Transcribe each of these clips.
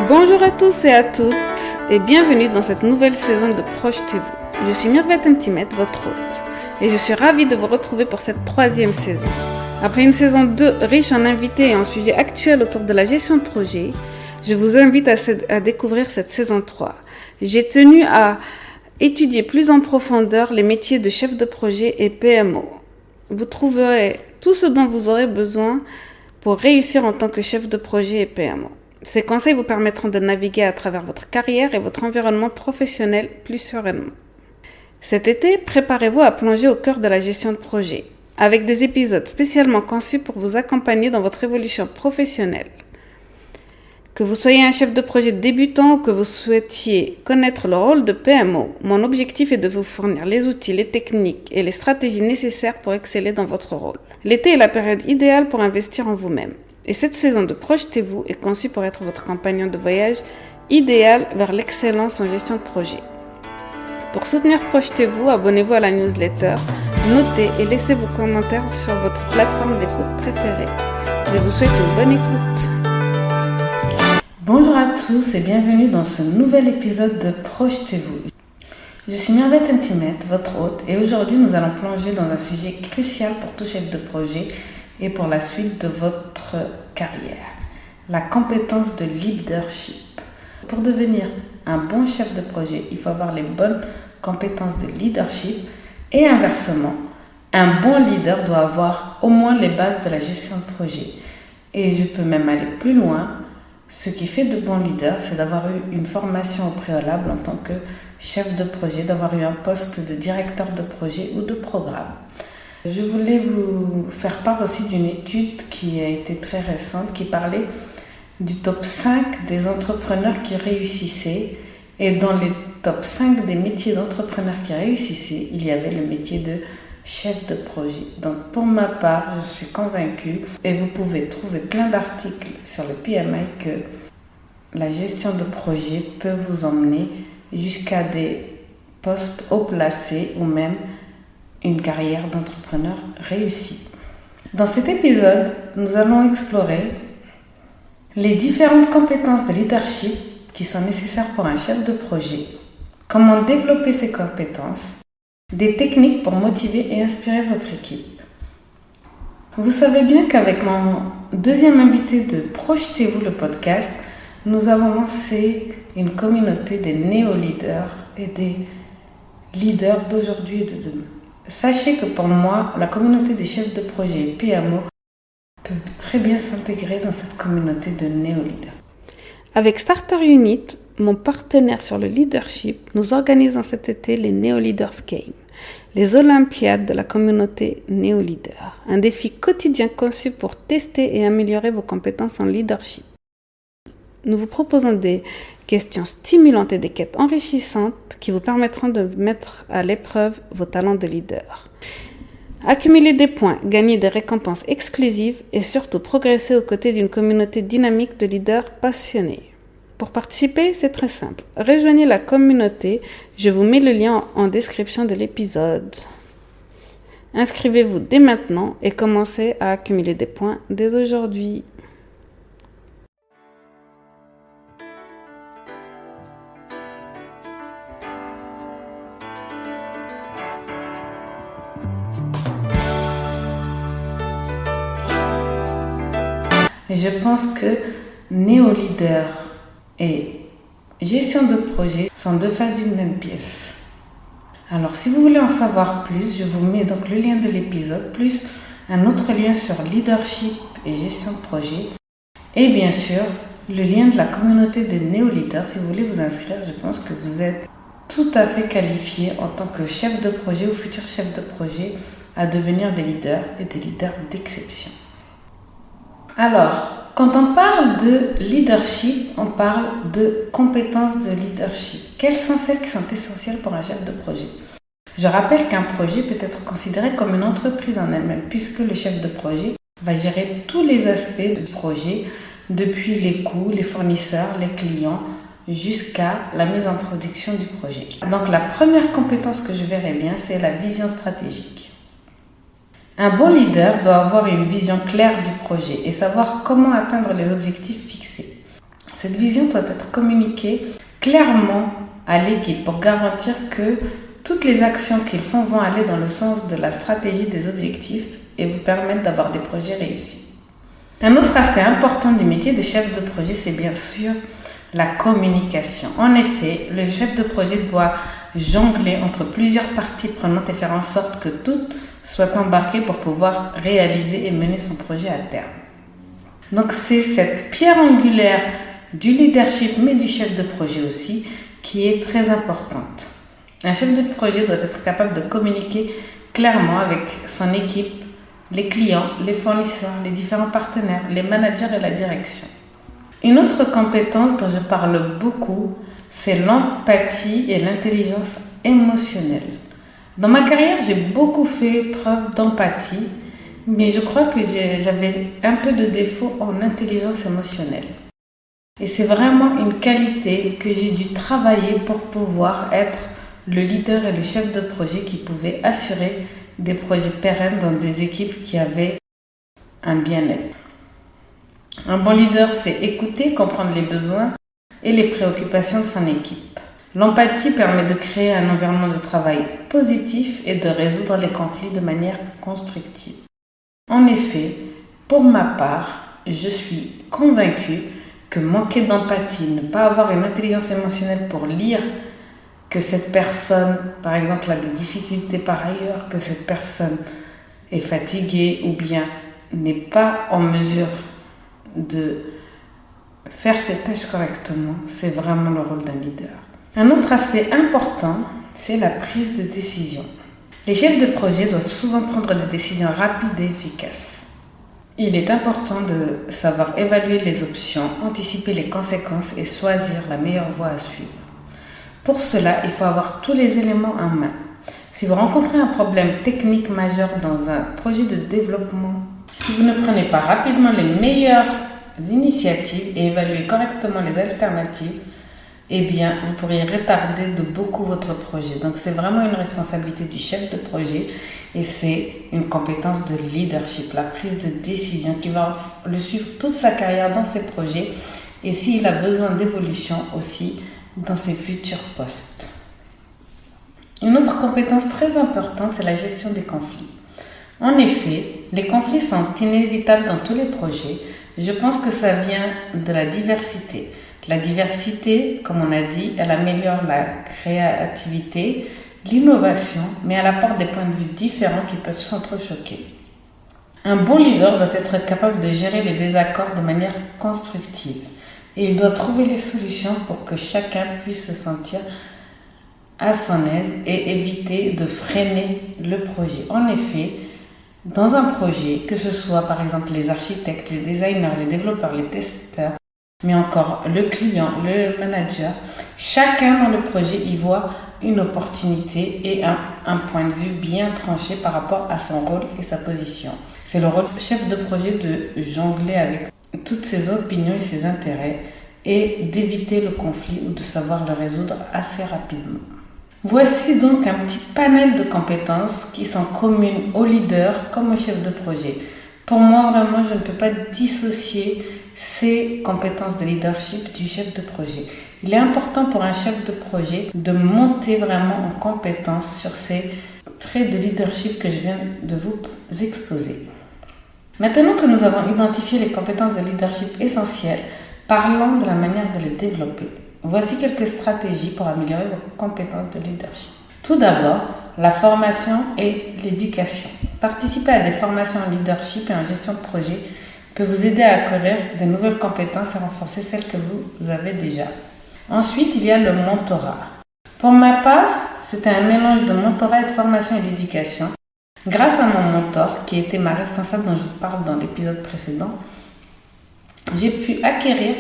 Bonjour à tous et à toutes et bienvenue dans cette nouvelle saison de Projetez-vous. Je suis Mirvette Intimet, votre hôte, et je suis ravie de vous retrouver pour cette 3e saison. Après une saison 2 riche en invités et en sujets actuels autour de la gestion de projet, je vous invite à découvrir cette saison 3. J'ai tenu à étudier plus en profondeur les métiers de chef de projet et PMO. Vous trouverez tout ce dont vous aurez besoin pour réussir en tant que chef de projet et PMO. Ces conseils vous permettront de naviguer à travers votre carrière et votre environnement professionnel plus sereinement. Cet été, préparez-vous à plonger au cœur de la gestion de projet, avec des épisodes spécialement conçus pour vous accompagner dans votre évolution professionnelle. Que vous soyez un chef de projet débutant ou que vous souhaitiez connaître le rôle de PMO, mon objectif est de vous fournir les outils, les techniques et les stratégies nécessaires pour exceller dans votre rôle. L'été est la période idéale pour investir en vous-même. Et cette saison de Projetez-vous est conçue pour être votre compagnon de voyage idéal vers l'excellence en gestion de projet. Pour soutenir Projetez-vous, abonnez-vous à la newsletter, notez et laissez vos commentaires sur votre plateforme d'écoute préférée. Je vous souhaite une bonne écoute. Bonjour à tous et bienvenue dans ce nouvel épisode de Projetez-vous. Je suis Mirvette Intimet, votre hôte, et aujourd'hui nous allons plonger dans un sujet crucial pour tout chef de projet et pour la suite de votre carrière, la compétence de leadership. Pour devenir un bon chef de projet, il faut avoir les bonnes compétences de leadership et inversement, un bon leader doit avoir au moins les bases de la gestion de projet. Et je peux même aller plus loin. Ce qui fait de bons leaders, c'est d'avoir eu une formation au préalable en tant que chef de projet, d'avoir eu un poste de directeur de projet ou de programme. Je voulais vous faire part aussi d'une étude qui a été très récente, qui parlait du top 5 des entrepreneurs qui réussissaient. Et dans les top 5 des métiers d'entrepreneurs qui réussissaient, il y avait le métier de chef de projet. Donc pour ma part, je suis convaincue, et vous pouvez trouver plein d'articles sur le PMI, que la gestion de projet peut vous emmener jusqu'à des postes haut placés ou même une carrière d'entrepreneur réussie. Dans cet épisode, nous allons explorer les différentes compétences de leadership qui sont nécessaires pour un chef de projet, comment développer ces compétences, des techniques pour motiver et inspirer votre équipe. Vous savez bien qu'avec mon deuxième invité de Projetez-vous le podcast, nous avons lancé une communauté des néo-leaders et des leaders d'aujourd'hui et de demain. Sachez que pour moi, la communauté des chefs de projet et PMO peut très bien s'intégrer dans cette communauté de néo-leaders. Avec Starter Unit, mon partenaire sur le leadership, nous organisons cet été les Neo Leaders Games, les Olympiades de la communauté Neo Leader, un défi quotidien conçu pour tester et améliorer vos compétences en leadership. Nous vous proposons des questions stimulantes et des quêtes enrichissantes qui vous permettront de mettre à l'épreuve vos talents de leader. Accumuler des points, gagner des récompenses exclusives et surtout progresser aux côtés d'une communauté dynamique de leaders passionnés. Pour participer, c'est très simple. Rejoignez la communauté, je vous mets le lien en description de l'épisode. Inscrivez-vous dès maintenant et commencez à accumuler des points dès aujourd'hui. Je pense que néo-leader et gestion de projet sont deux faces d'une même pièce. Alors, si vous voulez en savoir plus, je vous mets donc le lien de l'épisode, plus un autre lien sur leadership et gestion de projet. Et bien sûr, le lien de la communauté des néo-leaders. Si vous voulez vous inscrire, je pense que vous êtes tout à fait qualifié en tant que chef de projet ou futur chef de projet à devenir des leaders et des leaders d'exception. Alors, quand on parle de leadership, on parle de compétences de leadership. Quelles sont celles qui sont essentielles pour un chef de projet? Je rappelle qu'un projet peut être considéré comme une entreprise en elle-même, puisque le chef de projet va gérer tous les aspects du projet, depuis les coûts, les fournisseurs, les clients, jusqu'à la mise en production du projet. Donc la première compétence que je verrai bien, c'est la vision stratégique. Un bon leader doit avoir une vision claire du projet et savoir comment atteindre les objectifs fixés. Cette vision doit être communiquée clairement à l'équipe pour garantir que toutes les actions qu'ils font vont aller dans le sens de la stratégie des objectifs et vous permettre d'avoir des projets réussis. Un autre aspect important du métier de chef de projet, c'est bien sûr la communication. En effet, le chef de projet doit jongler entre plusieurs parties prenantes et faire en sorte que toutes soient embarquées pour pouvoir réaliser et mener son projet à terme. Donc c'est cette pierre angulaire du leadership, mais du chef de projet aussi, qui est très importante. Un chef de projet doit être capable de communiquer clairement avec son équipe, les clients, les fournisseurs, les différents partenaires, les managers et la direction. Une autre compétence dont je parle beaucoup, c'est l'empathie et l'intelligence émotionnelle. Dans ma carrière, j'ai beaucoup fait preuve d'empathie, mais je crois que j'avais un peu de défaut en intelligence émotionnelle. Et c'est vraiment une qualité que j'ai dû travailler pour pouvoir être le leader et le chef de projet qui pouvait assurer des projets pérennes dans des équipes qui avaient un bien-être. Un bon leader, c'est écouter, comprendre les besoins et les préoccupations de son équipe. L'empathie permet de créer un environnement de travail positif et de résoudre les conflits de manière constructive. En effet, pour ma part, je suis convaincue que manquer d'empathie, ne pas avoir une intelligence émotionnelle pour lire que cette personne, par exemple, a des difficultés par ailleurs, que cette personne est fatiguée ou bien n'est pas en mesure de faire ses tâches correctement, c'est vraiment le rôle d'un leader. Un autre aspect important, c'est la prise de décision. Les chefs de projet doivent souvent prendre des décisions rapides et efficaces. Il est important de savoir évaluer les options, anticiper les conséquences et choisir la meilleure voie à suivre. Pour cela, il faut avoir tous les éléments en main. Si vous rencontrez un problème technique majeur dans un projet de développement, si vous ne prenez pas rapidement les meilleures initiatives et évaluez correctement les alternatives, eh bien, vous pourriez retarder de beaucoup votre projet. Donc, c'est vraiment une responsabilité du chef de projet et c'est une compétence de leadership, la prise de décision qui va le suivre toute sa carrière dans ses projets et s'il a besoin d'évolution aussi dans ses futurs postes. Une autre compétence très importante, c'est la gestion des conflits. En effet, les conflits sont inévitables dans tous les projets. Je pense que ça vient de la diversité. La diversité, comme on a dit, elle améliore la créativité, l'innovation, mais elle apporte des points de vue différents qui peuvent s'entrechoquer. Un bon leader doit être capable de gérer les désaccords de manière constructive et il doit trouver les solutions pour que chacun puisse se sentir à son aise et éviter de freiner le projet. En effet, dans un projet, que ce soit par exemple les architectes, les designers, les développeurs, les testeurs, mais encore le client, le manager, chacun dans le projet y voit une opportunité et un point de vue bien tranché par rapport à son rôle et sa position. C'est le rôle du chef de projet de jongler avec toutes ses opinions et ses intérêts et d'éviter le conflit ou de savoir le résoudre assez rapidement. Voici donc un petit panel de compétences qui sont communes au leader comme au chef de projet. Pour moi, vraiment, je ne peux pas dissocier ces compétences de leadership du chef de projet. Il est important pour un chef de projet de monter vraiment en compétence sur ces traits de leadership que je viens de vous exposer. Maintenant que nous avons identifié les compétences de leadership essentielles, parlons de la manière de les développer. Voici quelques stratégies pour améliorer vos compétences de leadership. Tout d'abord, la formation et l'éducation. Participer à des formations en leadership et en gestion de projet peut vous aider à acquérir de nouvelles compétences et renforcer celles que vous avez déjà. Ensuite, il y a le mentorat. Pour ma part, c'était un mélange de mentorat et de formation et d'éducation. Grâce à mon mentor, qui était ma responsable dont je vous parle dans l'épisode précédent, j'ai pu acquérir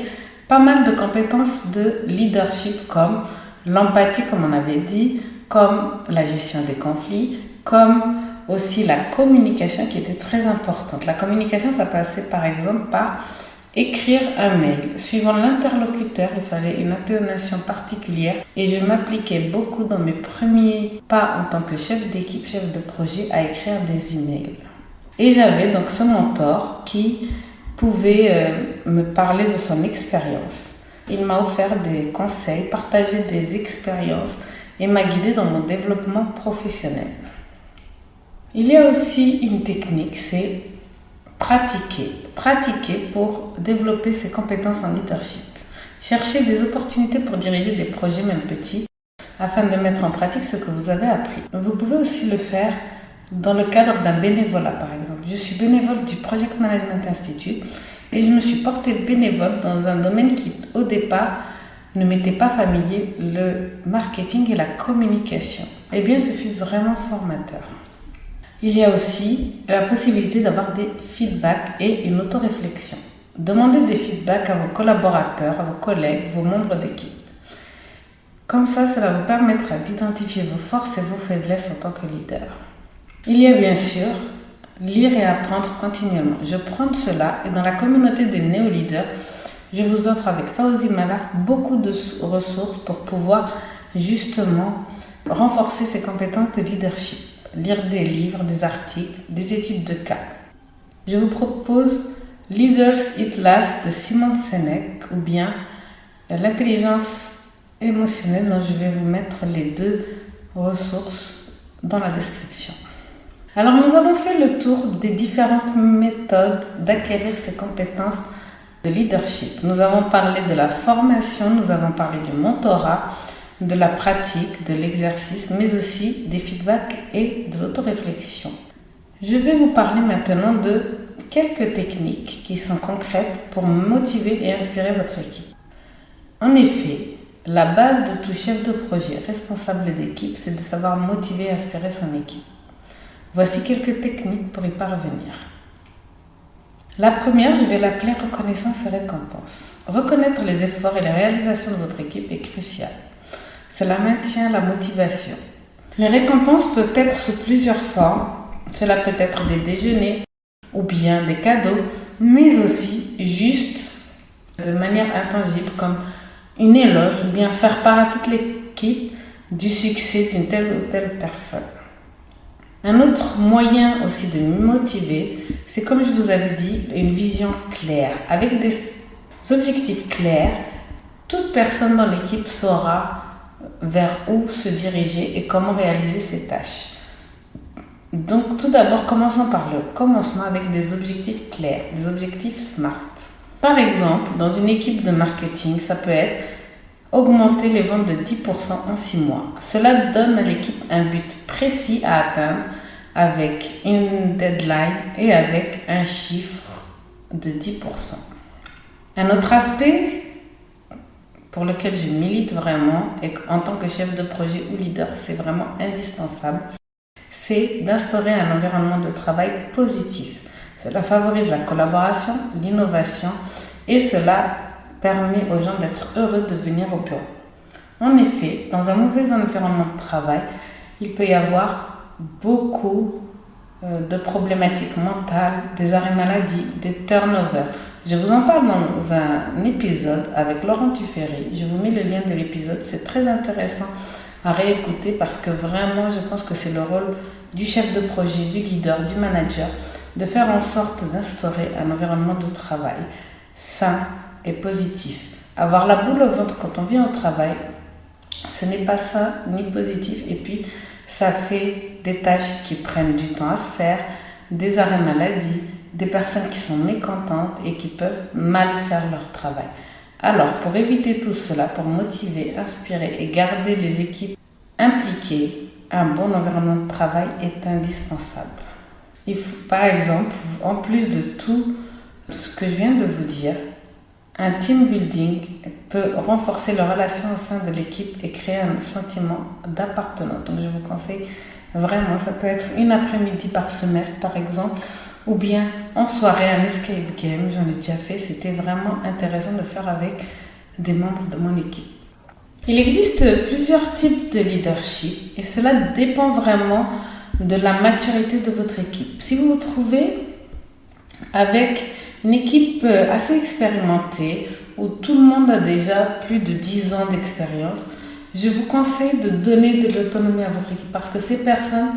pas mal de compétences de leadership comme l'empathie, comme on avait dit, comme la gestion des conflits, comme aussi la communication qui était très importante. La communication, ça passait par exemple par écrire un mail. Suivant l'interlocuteur, il fallait une intonation particulière et je m'appliquais beaucoup dans mes premiers pas en tant que chef d'équipe, chef de projet à écrire des emails. Et j'avais donc ce mentor qui pouvait me parler de son expérience. Il m'a offert des conseils, partagé des expériences et m'a guidé dans mon développement professionnel. Il y a aussi une technique, c'est pratiquer. Pratiquer pour développer ses compétences en leadership. Chercher des opportunités pour diriger des projets, même petits, afin de mettre en pratique ce que vous avez appris. Vous pouvez aussi le faire dans le cadre d'un bénévolat, par exemple. Je suis bénévole du Project Management Institute et je me suis portée bénévole dans un domaine qui, au départ, ne m'était pas familier, le marketing et la communication. Eh bien, ce fut vraiment formateur. Il y a aussi la possibilité d'avoir des feedbacks et une autoréflexion. Demandez des feedbacks à vos collaborateurs, à vos collègues, vos membres d'équipe. Comme ça, cela vous permettra d'identifier vos forces et vos faiblesses en tant que leader. Il y a bien sûr lire et apprendre continuellement. Je prends cela et dans la communauté des néo-leaders, je vous offre avec Fawzi Malak beaucoup de ressources pour pouvoir justement renforcer ses compétences de leadership. Lire des livres, des articles, des études de cas. Je vous propose Leaders It Last de Simon Sinek ou bien l'intelligence émotionnelle dont je vais vous mettre les deux ressources dans la description. Alors nous avons fait le tour des différentes méthodes d'acquérir ces compétences de leadership. Nous avons parlé de la formation, nous avons parlé du mentorat, de la pratique, de l'exercice, mais aussi des feedbacks et de l'autoréflexion. Je vais vous parler maintenant de quelques techniques qui sont concrètes pour motiver et inspirer votre équipe. En effet, la base de tout chef de projet responsable d'équipe, c'est de savoir motiver et inspirer son équipe. Voici quelques techniques pour y parvenir. La première, je vais l'appeler reconnaissance et récompense. Reconnaître les efforts et les réalisations de votre équipe est crucial. Cela maintient la motivation. Les récompenses peuvent être sous plusieurs formes. Cela peut être des déjeuners ou bien des cadeaux, mais aussi juste de manière intangible comme une éloge ou bien faire part à toute l'équipe du succès d'une telle ou telle personne. Un autre moyen aussi de motiver, c'est comme je vous avais dit, une vision claire. Avec des objectifs clairs, toute personne dans l'équipe saura vers où se diriger et comment réaliser ses tâches. Donc tout d'abord, commençons par le commencement avec des objectifs clairs, des objectifs SMART. Par exemple, dans une équipe de marketing, ça peut être augmenter les ventes de 10% en 6 mois. Cela donne à l'équipe un but précis à atteindre avec une deadline et avec un chiffre de 10%. Un autre aspect pour lequel je milite vraiment et en tant que chef de projet ou leader, c'est vraiment indispensable, c'est d'instaurer un environnement de travail positif. Cela favorise la collaboration, l'innovation et cela permet aux gens d'être heureux de venir au bureau. En effet, dans un mauvais environnement de travail, il peut y avoir beaucoup de problématiques mentales, des arrêts maladie, des turnovers. Je vous en parle dans un épisode avec Laurent Tuffery. Je vous mets le lien de l'épisode. C'est très intéressant à réécouter parce que vraiment, je pense que c'est le rôle du chef de projet, du leader, du manager, de faire en sorte d'instaurer un environnement de travail sain et positif. Avoir la boule au ventre quand on vient au travail, ce n'est pas sain ni positif. Et puis, ça fait des tâches qui prennent du temps à se faire, des arrêts maladie, des personnes qui sont mécontentes et qui peuvent mal faire leur travail. Alors, pour éviter tout cela, pour motiver, inspirer et garder les équipes impliquées, un bon environnement de travail est indispensable. Il faut, par exemple, en plus de tout ce que je viens de vous dire, un team building peut renforcer les relations au sein de l'équipe et créer un sentiment d'appartenance. Donc, je vous conseille vraiment, ça peut être une après-midi par semestre, par exemple, ou bien en soirée, un escape game. J'en ai déjà fait, c'était vraiment intéressant de le faire avec des membres de mon équipe. Il existe plusieurs types de leadership et cela dépend vraiment de la maturité de votre équipe. Si vous vous trouvez avec une équipe assez expérimentée où tout le monde a déjà plus de 10 ans d'expérience, je vous conseille de donner de l'autonomie à votre équipe parce que ces personnes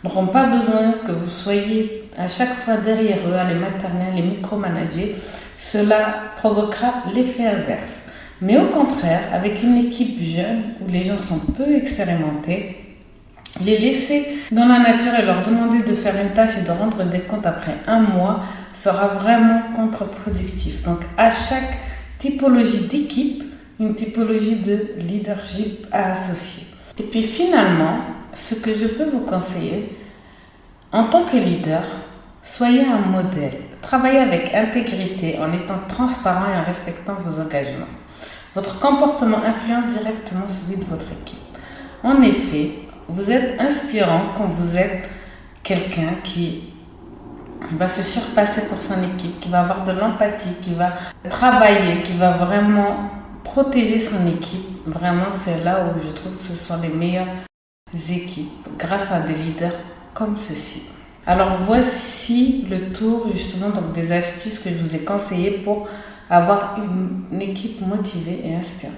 n'auront pas besoin que vous soyez à chaque fois derrière eux, à les materner, les micromanager. Cela provoquera l'effet inverse. Mais au contraire, avec une équipe jeune où les gens sont peu expérimentés, les laisser dans la nature et leur demander de faire une tâche et de rendre des comptes après un mois sera vraiment contre-productif. Donc à chaque typologie d'équipe, une typologie de leadership à associer. Et puis finalement, ce que je peux vous conseiller, en tant que leader, soyez un modèle. Travaillez avec intégrité en étant transparent et en respectant vos engagements. Votre comportement influence directement celui de votre équipe. En effet, vous êtes inspirant quand vous êtes quelqu'un qui va se surpasser pour son équipe, qui va avoir de l'empathie, qui va travailler, qui va vraiment protéger son équipe. Vraiment, c'est là où je trouve que ce sont les meilleures équipes, grâce à des leaders comme ceci. Alors voici le tour justement donc, des astuces que je vous ai conseillées pour avoir une équipe motivée et inspirante.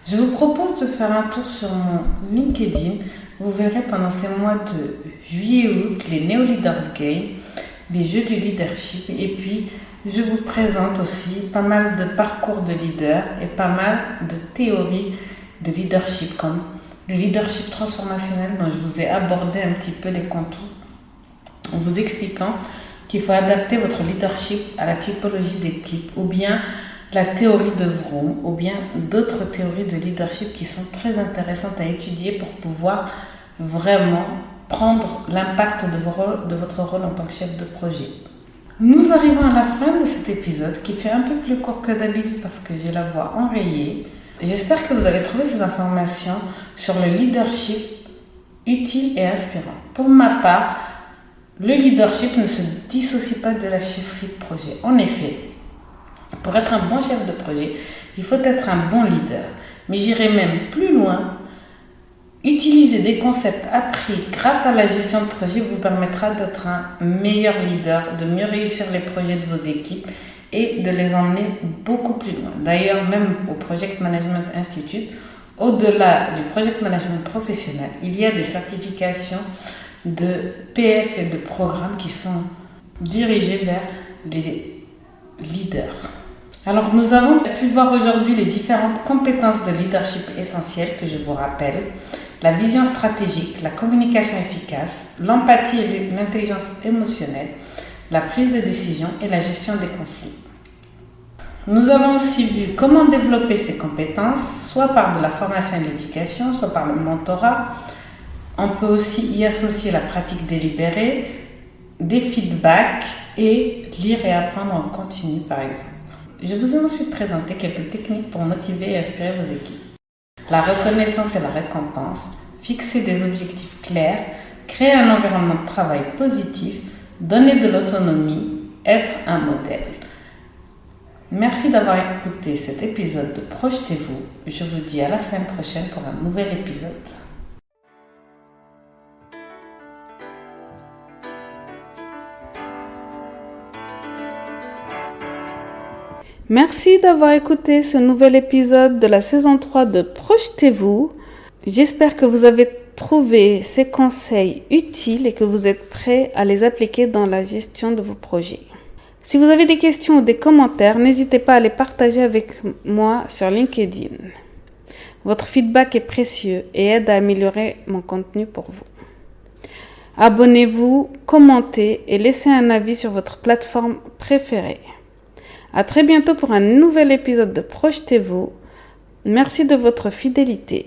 Je vous propose de faire un tour sur mon LinkedIn. Vous verrez pendant ces mois de juillet et août les Neo Leaders Games, les jeux du leadership, et puis je vous présente aussi pas mal de parcours de leader et pas mal de théories de leadership comme le leadership transformationnel dont je vous ai abordé un petit peu les contours en vous expliquant qu'il faut adapter votre leadership à la typologie d'équipe ou bien la théorie de Vroom ou bien d'autres théories de leadership qui sont très intéressantes à étudier pour pouvoir vraiment prendre l'impact de votre rôle en tant que chef de projet. Nous arrivons à la fin de cet épisode qui fait un peu plus court que d'habitude parce que j'ai la voix enrayée. J'espère que vous avez trouvé ces informations sur le leadership utile et inspirant. Pour ma part, le leadership ne se dissocie pas de la chefferie de projet. En effet, pour être un bon chef de projet, il faut être un bon leader. Mais j'irai même plus loin. Utiliser des concepts appris grâce à la gestion de projet vous permettra d'être un meilleur leader, de mieux réussir les projets de vos équipes et de les emmener beaucoup plus loin. D'ailleurs, même au Project Management Institute, au-delà du Project Management professionnel, il y a des certifications de PF et de programmes qui sont dirigés vers les leaders. Alors, nous avons pu voir aujourd'hui les différentes compétences de leadership essentielles que je vous rappelle. La vision stratégique, la communication efficace, l'empathie et l'intelligence émotionnelle, la prise de décision et la gestion des conflits. Nous avons aussi vu comment développer ces compétences, soit par de la formation et de l'éducation, soit par le mentorat. On peut aussi y associer la pratique délibérée, des feedbacks et lire et apprendre en continu par exemple. Je vous ai ensuite présenté quelques techniques pour motiver et inspirer vos équipes. La reconnaissance et la récompense, fixer des objectifs clairs, créer un environnement de travail positif, donner de l'autonomie, être un modèle. Merci d'avoir écouté cet épisode de Projetez-vous. Je vous dis à la semaine prochaine pour un nouvel épisode. Merci d'avoir écouté ce nouvel épisode de la saison 3 de Projetez-vous. J'espère que vous avez trouvé ces conseils utiles et que vous êtes prêts à les appliquer dans la gestion de vos projets. Si vous avez des questions ou des commentaires, n'hésitez pas à les partager avec moi sur LinkedIn. Votre feedback est précieux et aide à améliorer mon contenu pour vous. Abonnez-vous, commentez et laissez un avis sur votre plateforme préférée. À très bientôt pour un nouvel épisode de Projetez-vous. Merci de votre fidélité.